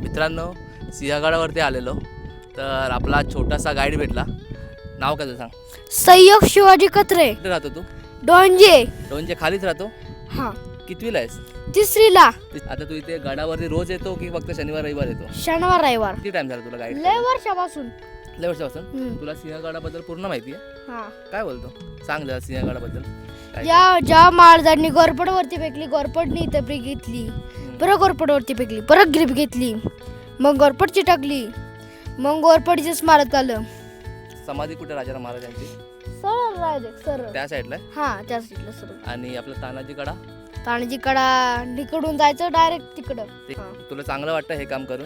मित्रांनो, सिंहगडावरती आलेलो तर आपला छोटासा गाईड भेटला. नाव काय तुझं सांग? सहयोग शिवाजी कत्रे. कुठे राहतो तू? डोंजे. दोनच्या खालीच राहतो. हा, कितवीला आहेस? तिसरीला. आता तू इथे गडावरती रोज येतो की फक्त शनिवार रविवार येतो? शनिवार रविवार. किती टाइम झाला तुला गाईड? लय वर्षापासून. लय वर्षापासून. हम्म. तुला सिंहगडाबद्दल पूर्ण माहिती आहे? हा. काय बोलतो? सांग जरा सिंहगडाबद्दल. काय? ज्या महाराजांनी गोरपडवरती फेकली, गोरपडनी इथं ब्रिक घेतली, परत गोरपडवरती फेकली, परत ग्रीप घेतली, मग गोरपड चिटकली, मग गोरपडीचं स्मारक आलं. समाधी कुठे राजाराम महाराजांची? सरळ राहिले सरळ. त्या साईडला आहे. हा, त्या साईडला सरळ. आणि आपला तानाजी कडा ताण्याची कडा तिकडून जायचं डायरेक्ट तिकडं. ते हा. तुला चांगलं वाटतं हे काम करून?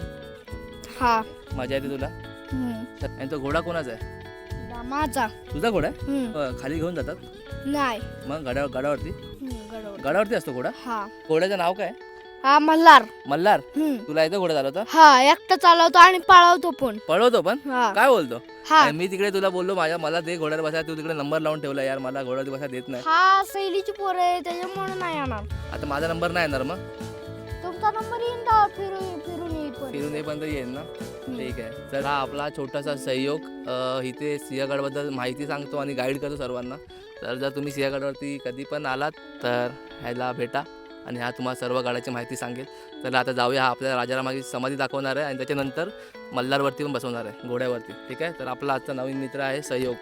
हा. मजा येते तुला? हम्म. आणि तो घोडा कोणाचा आहे? माझा. तुझा घोडा आहे? हम्म. खाली घेऊन जातात नाही. मग गडावरती? गडावर. गडावरती असतो घोडा? हा. घोड्याचं नाव काय? हा, मल्हार. मल्हार. हम्म. तुला येतो घोडा चालवता? हा, एकटा चालवतो आणि पाळवतो पण. पळवतो पण? हा. काय बोलतो? हा. आणि मी तिकडे तुला बोललो मला दे घोड्यावर बसा, तू तिकडे नंबर लावून ठेवला. यार मला घोड्यावर बसा देत नाही. हा, सैलीची पोर आहे त्याच्यामुळे नाही येणार. आता माझा नंबर नाही येणार मग? तुमचा नंबर येईन का फिरून फिरून येईल पण. फिरून येईपर्यंत येईल ना? ठीक आहे. तर हा आपला छोटासा सहयोग इथे सिंहगडबद्दल माहिती सांगतो आणि गाईड करतो सर्वांना. तर जर तुम्ही सिंहगडावरती कधी पण आलात तर ह्याला भेटा आणि हा तुम्हाला सर्व गडाची माहिती सांगेल. तर आता जाऊया. हा आपल्याला राजारामाची समाधी दाखवणार आहे आणि त्याच्यानंतर मल्हारवरती पण बसवणार आहे घोड्यावरती. ठीक आहे. तर आपला आजचा नवीन मित्र आहे सहयोग.